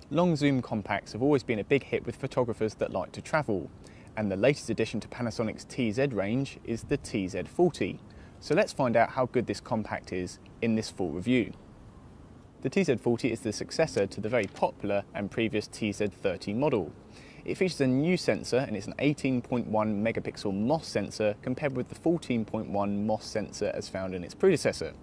Long zoom compacts have always been a big hit with photographers that like to travel, and the latest addition to Panasonic's TZ range is the TZ40. So let's find out how good this compact is in this full review. The TZ40 is the successor to the very popular and previous TZ30 model. It features a new sensor, and it's an 18.1 megapixel MOS sensor compared with the 14.1 MOS sensor as found in its predecessor.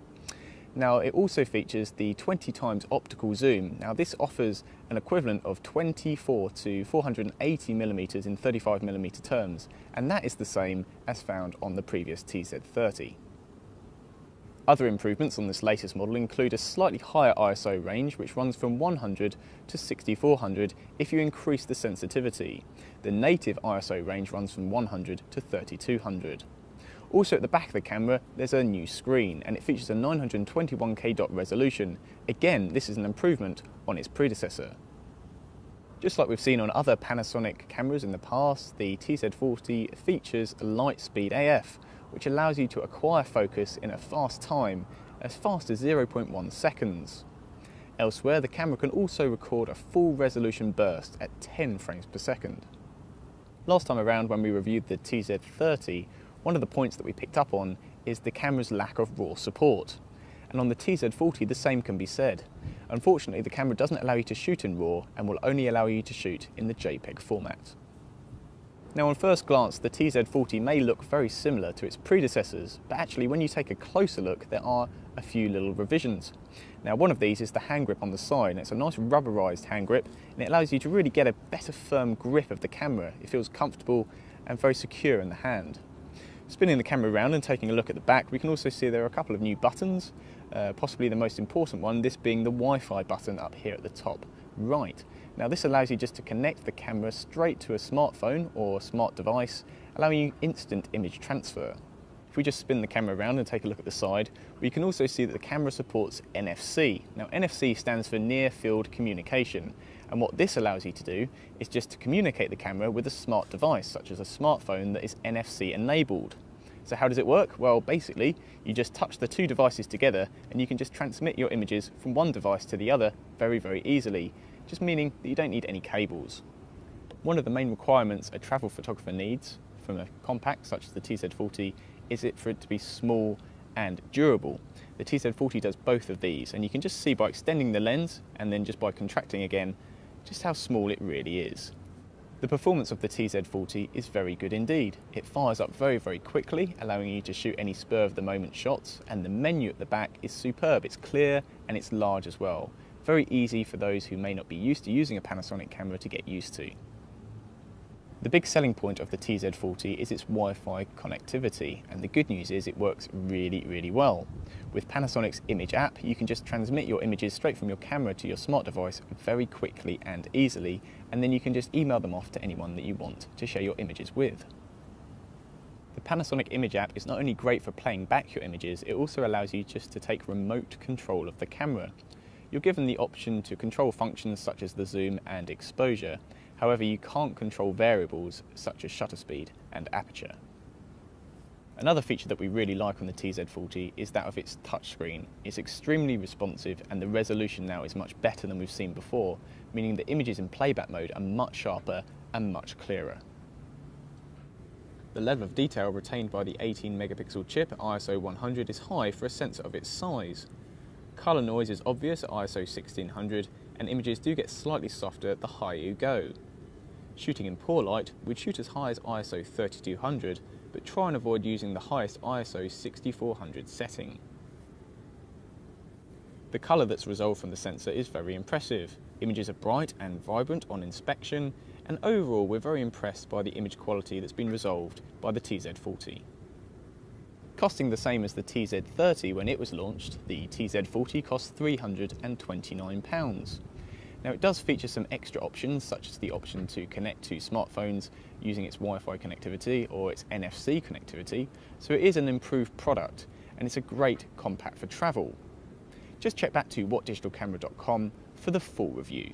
Now, it also features the 20 times optical zoom. Now, this offers an equivalent of 24 to 480 millimeters in 35 millimeter terms, and that is the same as found on the previous TZ30. Other improvements on this latest model include a slightly higher ISO range, which runs from 100 to 6400 if you increase the sensitivity. The native ISO range runs from 100 to 3200. Also at the back of the camera there's a new screen, and it features a 921K dot resolution. Again, this is an improvement on its predecessor. Just like we've seen on other Panasonic cameras in the past, the TZ40 features Lightspeed AF, which allows you to acquire focus in a fast time, as fast as 0.1 seconds. Elsewhere, the camera can also record a full resolution burst at 10 frames per second. Last time around, when we reviewed the TZ30, one of the points that we picked up on is the camera's lack of RAW support. And on the TZ40 the same can be said. Unfortunately, the camera doesn't allow you to shoot in RAW and will only allow you to shoot in the JPEG format. Now, on first glance, the TZ40 may look very similar to its predecessors, but actually when you take a closer look there are a few little revisions. Now, one of these is the hand grip on the side. It's a nice rubberized hand grip, and it allows you to really get a better firm grip of the camera. It feels comfortable and very secure in the hand. Spinning the camera around and taking a look at the back, we can also see there are a couple of new buttons, possibly the most important one, this being the Wi-Fi button up here at the top right. Now, this allows you just to connect the camera straight to a smartphone or smart device, allowing you instant image transfer. If we just spin the camera around and take a look at the side, we can also see that the camera supports NFC. Now, NFC stands for Near Field Communication, and what this allows you to do is just to communicate the camera with a smart device, such as a smartphone that is NFC enabled. So how does it work? Well, basically, you just touch the two devices together and you can just transmit your images from one device to the other very, very easily, just meaning that you don't need any cables. One of the main requirements a travel photographer needs from a compact such as the TZ40 is for it to be small and durable. The TZ40 does both of these, and you can just see by extending the lens and then just by contracting again just how small it really is. The performance of the TZ40 is very good indeed. It fires up very, very quickly, allowing you to shoot any spur of the moment shots, and the menu at the back is superb. It's clear and it's large as well. Very easy for those who may not be used to using a Panasonic camera to get used to. The big selling point of the TZ40 is its Wi-Fi connectivity, and the good news is it works really, really well. With Panasonic's image app, you can just transmit your images straight from your camera to your smart device very quickly and easily, and then you can just email them off to anyone that you want to share your images with. The Panasonic image app is not only great for playing back your images, it also allows you just to take remote control of the camera. You're given the option to control functions such as the zoom and exposure. However, you can't control variables such as shutter speed and aperture. Another feature that we really like on the TZ40 is that of its touchscreen. It's extremely responsive, and the resolution now is much better than we've seen before, meaning the images in playback mode are much sharper and much clearer. The level of detail retained by the 18 megapixel chip at ISO 100 is high for a sensor of its size. Colour noise is obvious at ISO 1600, and images do get slightly softer the higher you go. Shooting in poor light, we'd shoot as high as ISO 3200, but try and avoid using the highest ISO 6400 setting. The colour that's resolved from the sensor is very impressive. Images are bright and vibrant on inspection, and overall we're very impressed by the image quality that's been resolved by the TZ40. Costing the same as the TZ30 when it was launched, the TZ40 costs £329. Now, it does feature some extra options, such as the option to connect to smartphones using its Wi-Fi connectivity or its NFC connectivity, so it is an improved product, and it's a great compact for travel. Just check back to whatdigitalcamera.com for the full review.